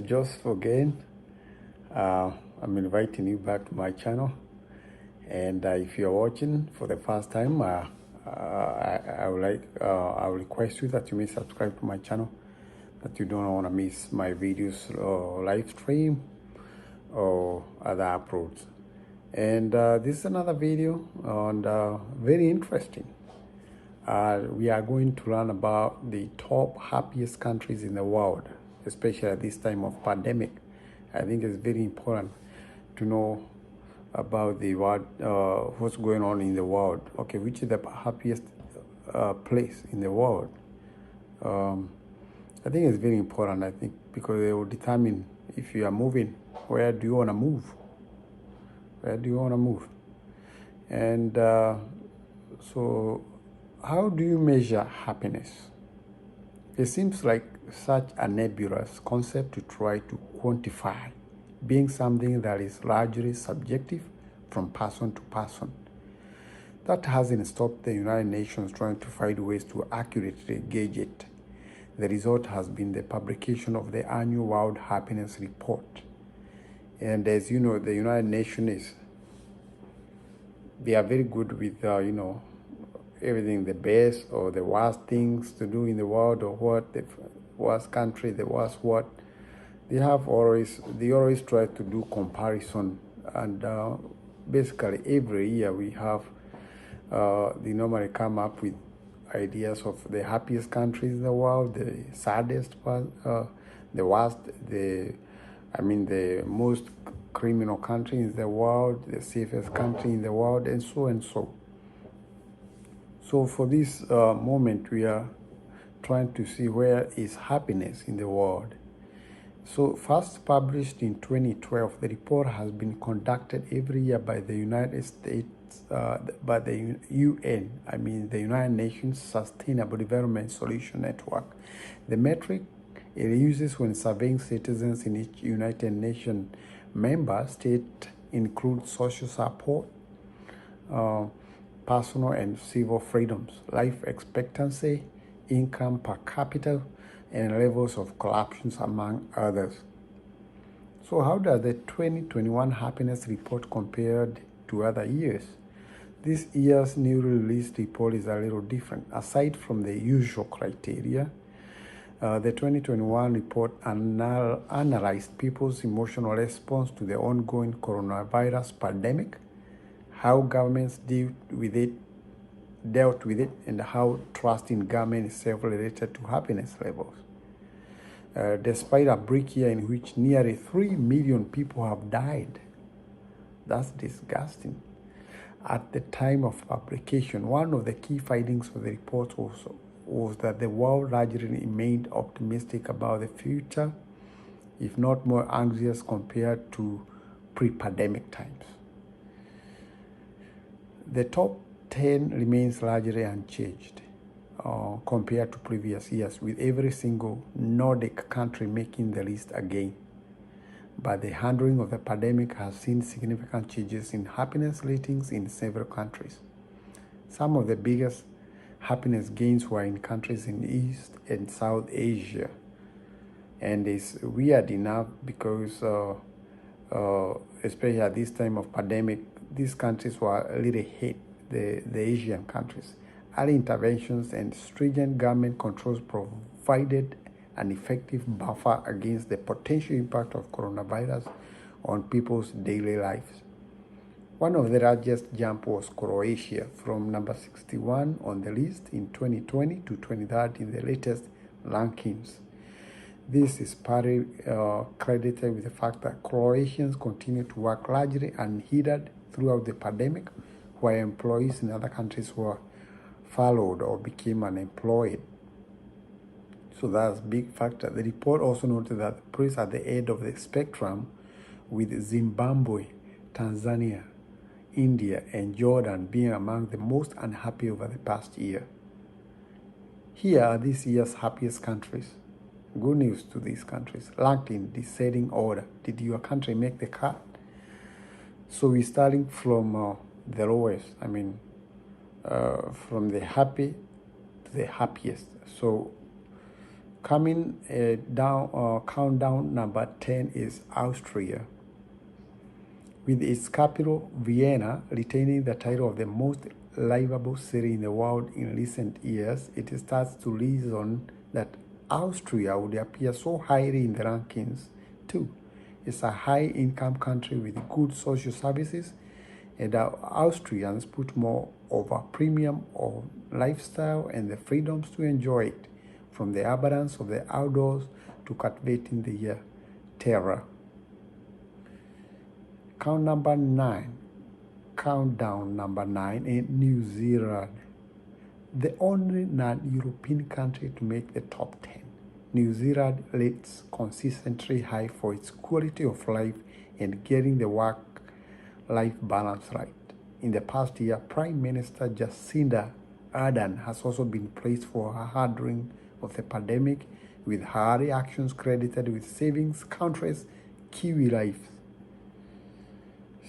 Just again, I'm inviting you back to my channel. And if you're watching for the first time, I will request you that you may subscribe to my channel, that you don't want to miss my videos or live stream or other uploads. And this is another video on very interesting. We are going to learn about the top happiest countries in the world, especially at this time of pandemic. I think it's very important to know about the world, what's going on in the world. Okay, which is the happiest place in the world? I think it's very important. I think because it will determine if you are moving, where do you want to move? Where do you want to move? And so, how do you measure happiness? It seems like such a nebulous concept to try to quantify, being something that is largely subjective from person to person. That hasn't stopped the United Nations trying to find ways to accurately gauge it. The result has been the publication of the annual World Happiness Report. And as you know, the United Nations they are very good with, everything, the best or the worst things to do in the world, or what, the worst country, the worst what. They always try to do comparison. And basically every year we have, they normally come up with ideas of the happiest countries in the world, the saddest part, the worst, the most criminal country in the world, the safest country in the world, and so and so. So for this moment, we are trying to see where is happiness in the world. So first published in 2012, the report has been conducted every year by the United States, by the UN, the United Nations Sustainable Development Solution Network. The metric it uses when surveying citizens in each United Nations member state includes social support, personal and civil freedoms, life expectancy, income per capita, and levels of corruption, among others. So how does the 2021 Happiness Report compare to other years? This year's newly released report is a little different. Aside from the usual criteria, the 2021 report analyzed people's emotional response to the ongoing coronavirus pandemic, how governments dealt with it, and how trust in government is self-related to happiness levels. Despite a bleak year in which nearly 3 million people have died, that's disgusting. At the time of publication, one of the key findings of the report was that the world largely remained optimistic about the future, if not more anxious compared to pre-pandemic times. The top 10 remains largely unchanged compared to previous years, with every single Nordic country making the list again. But the handling of the pandemic has seen significant changes in happiness ratings in several countries. Some of the biggest happiness gains were in countries in East and South Asia. And it's weird enough because especially at this time of pandemic, these countries were really hit, the Asian countries. Early interventions and stringent government controls provided an effective buffer against the potential impact of coronavirus on people's daily lives. One of the largest jumps was Croatia, from number 61 on the list in 2020 to 23rd in the latest rankings. This is partly credited with the fact that Croatians continue to work largely unhindered throughout the pandemic, while employees in other countries were furloughed or became unemployed. So that's a big factor. The report also noted that the place at the end of the spectrum, with Zimbabwe, Tanzania, India, and Jordan being among the most unhappy over the past year. Here are this year's happiest countries. Good news to these countries, ranked in descending order. Did your country make the cut? So we're starting from the lowest, from the happy to the happiest. So Coming countdown number 10 is Austria. With its capital, Vienna, retaining the title of the most livable city in the world in recent years, it starts to reason that Austria would appear so highly in the rankings too. It's a high-income country with good social services, and Austrians put more of a premium on lifestyle and the freedoms to enjoy it, from the abundance of the outdoors to cultivating the terra. Countdown number 9 in New Zealand, the only non-European country to make the top 10. New Zealand rates consistently high for its quality of life and getting the work-life balance right. In the past year, Prime Minister Jacinda Ardern has also been praised for her handling of the pandemic, with her actions credited with saving country's Kiwi lives.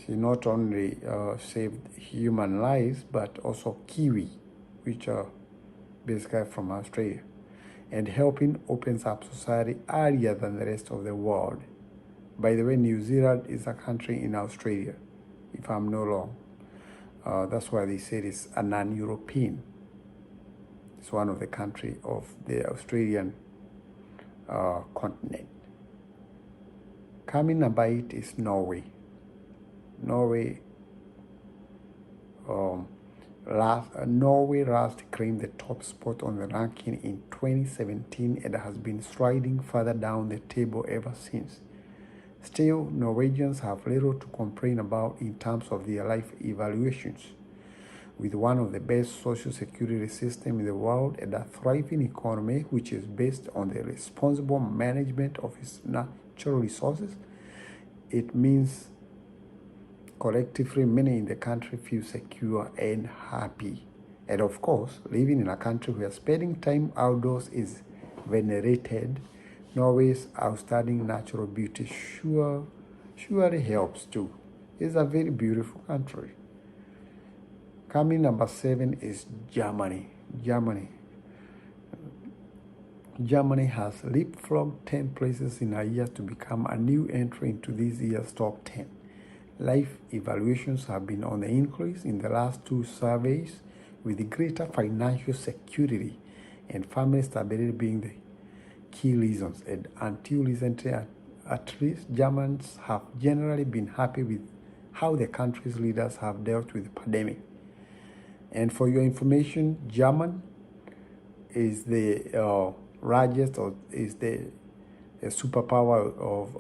She not only saved human lives, but also Kiwi, which are basically from Australia, and helping opens up society earlier than the rest of the world. By the way, New Zealand is a country in Australia, if I'm not wrong. That's why they say it's a non-European. It's one of the countries of the Australian continent. Coming number 8 is Norway. Norway last claimed the top spot on the ranking in 2017 and has been striding further down the table ever since. Still, Norwegians have little to complain about in terms of their life evaluations. With one of the best social security systems in the world and a thriving economy which is based on the responsible management of its natural resources, it means collectively many in the country feel secure and happy. And of course, living in a country where spending time outdoors is venerated, Norway's outstanding natural beauty surely helps too. It's a very beautiful country. Coming number 7 is Germany. Germany has leapfrogged 10 places in a year to become a new entry into this year's top 10. Life evaluations have been on the increase in the last 2 surveys, with greater financial security and family stability being the key reasons. And until recently, at least, Germans have generally been happy with how the country's leaders have dealt with the pandemic. And for your information, German is the largest, or is the superpower of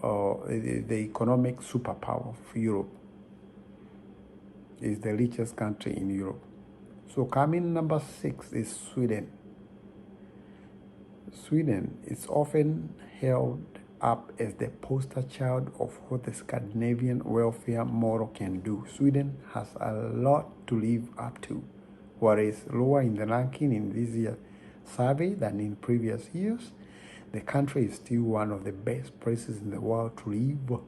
the economic superpower of Europe. Is the richest country in Europe. So coming number 6 is Sweden. Sweden is often held up as the poster child of what the Scandinavian welfare model can do. Sweden has a lot to live up to. Whereas lower in the ranking in this year's survey than in previous years, the country is still one of the best places in the world to live,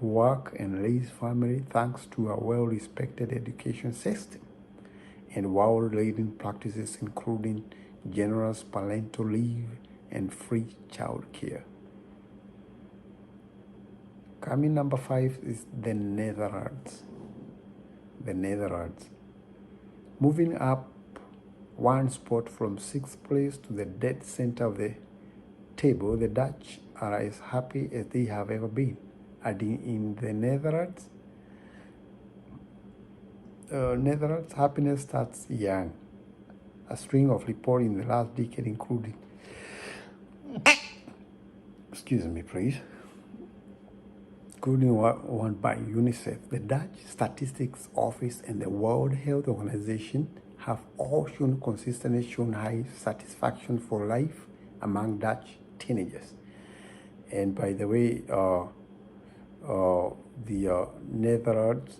work, and raise family, thanks to a well-respected education system and world-leading practices including generous parental leave and free child care. Coming number 5 is the Netherlands. Moving up one spot from 6th place to the dead center of the table, the Dutch are as happy as they have ever been. Adding in the Netherlands, happiness starts young. A string of reports in the last decade including, including one by UNICEF, the Dutch Statistics Office, and the World Health Organization have all consistently shown high satisfaction for life among Dutch teenagers. And by the way, the Netherlands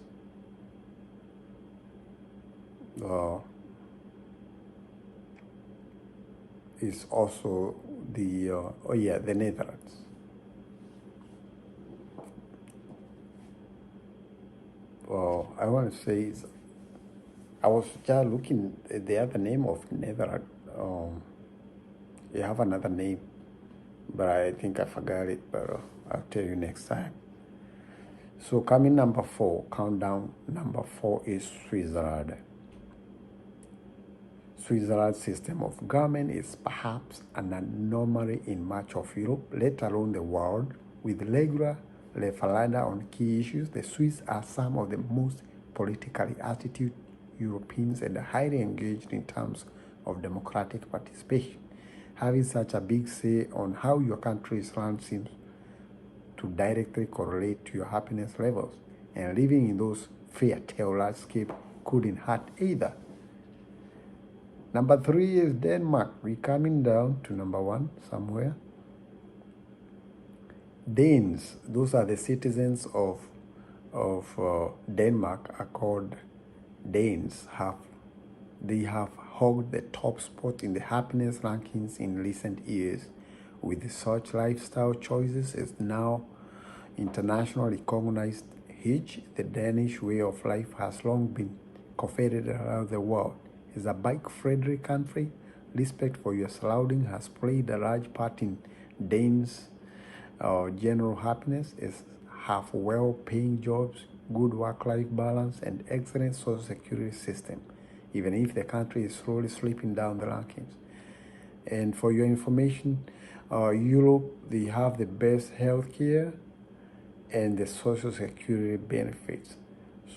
is also the Netherlands. I want to say I was just looking at the other name of Netherlands. They have another name. but I think I forgot it, but I'll tell you next time. So coming number 4, countdown number 4 is Switzerland. Switzerland's system of government is perhaps an anomaly in much of Europe, let alone the world. With regular referenda on key issues, the Swiss are some of the most politically attitude Europeans and highly engaged in terms of democratic participation. Having such a big say on how your country is run seems to directly correlate to your happiness levels, and living in those fairy tale landscape couldn't hurt either. Number 3 is Denmark. We're coming down to number 1 somewhere. Danes, those are the citizens of Denmark, are called Danes. They have hogged the top spot in the happiness rankings in recent years. With such lifestyle choices is now internationally recognized hitch, the Danish way of life has long been coveted around the world. As a bike-friendly country, respect for your surrounding has played a large part in Danes' general happiness. Is have well-paying jobs, good work-life balance, and excellent social security system, even if the country is slowly slipping down the rankings. And for your information, Europe, they have the best healthcare and the social security benefits.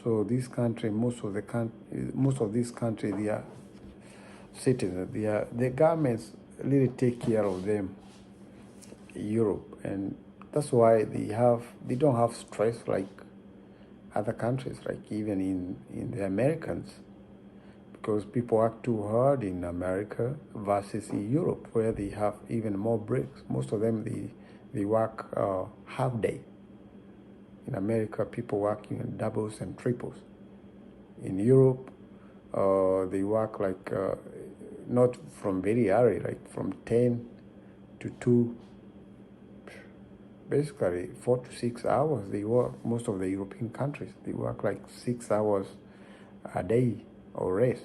So this country, most of this country, they are citizens. The governments really take care of them. Europe, and that's why they don't have stress like other countries, like even in the Americans, because people work too hard in America versus in Europe, where they have even more breaks. Most of them they work half day. In America, people work in doubles and triples. In Europe, they work like not from very early, like from 10 to 2, basically 4 to 6 hours. They work, most of the European countries, they work like 6 hours a day or rest.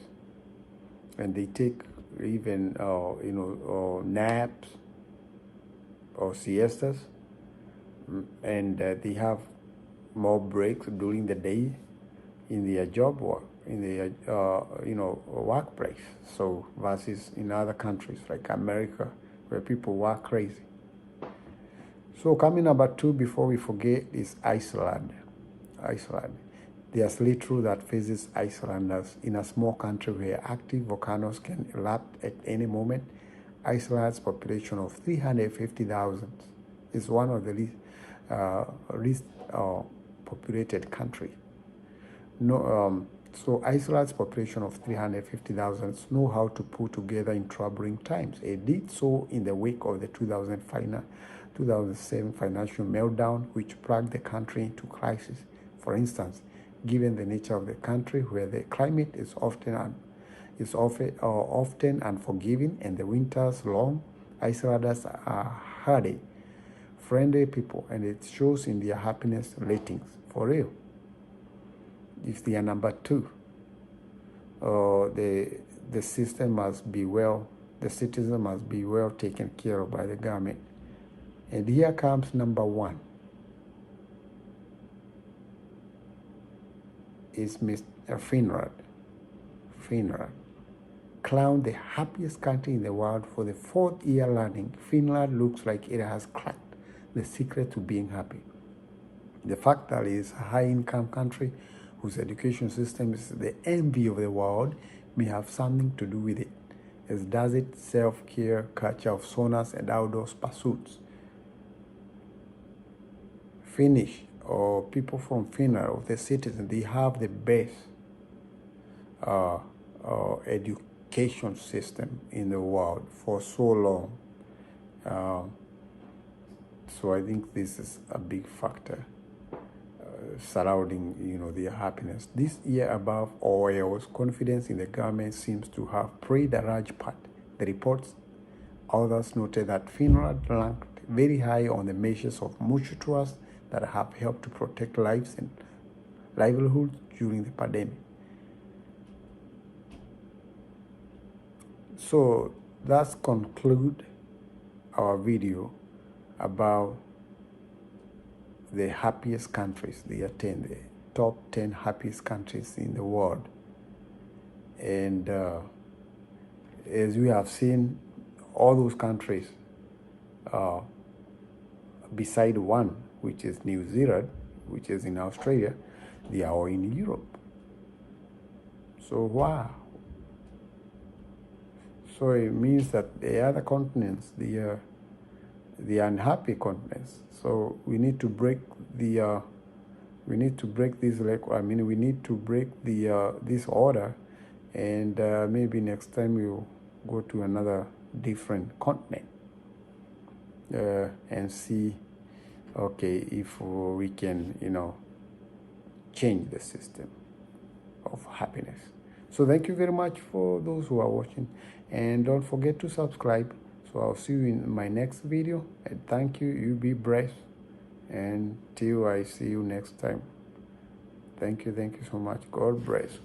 And they take even, naps or siestas, and they have more breaks during the day in their job work, in their workplace. So versus in other countries like America, where people work crazy. So coming number 2, before we forget, is Iceland. Iceland. The absolute truth that faces Icelanders in a small country where active volcanoes can erupt at any moment. Iceland's population of 350,000 is one of the least populated country. So Iceland's population of 350,000 know how to pull together in troubling times. It did so in the wake of the 2007 financial meltdown, which plugged the country into crisis. For instance, given the nature of the country, where the climate is often unforgiving and the winters long, Icelanders are hardy, friendly people, and it shows in their happiness ratings. For real. If they are number 2, the system must be the citizen must be well taken care of by the government. And here comes number 1. Is Mr. Finland. Finland. Crowned the happiest country in the world for the 4th year running, Finland looks like it has cracked the secret to being happy. The fact that it is a high-income country whose education system is the envy of the world may have something to do with it, as does its self-care culture of saunas and outdoor pursuits. Finnish, or people from Finland, of the citizens, they have the best education system in the world for so long. So I think this is a big factor surrounding, their happiness. This year, above all else, confidence in the government seems to have played a large part. The reports, others noted that Finland ranked very high on the measures of mutual trust that have helped to protect lives and livelihoods during the pandemic. So that's conclude our video about the happiest countries. They are 10, the top 10 happiest countries in the world. And as we have seen, all those countries, beside one, which is New Zealand, which is in Australia, they are all in Europe. So wow. So it means that the other continents, the unhappy continents. So we need to break the we need to break this. We need to break the this order, and maybe next time we'll go to another different continent and see, okay, if we can, change the system of happiness. So thank you very much for those who are watching, and don't forget to subscribe. So I'll see you in my next video, and thank you. You be blessed, and till I see you next time. Thank you so much. God bless.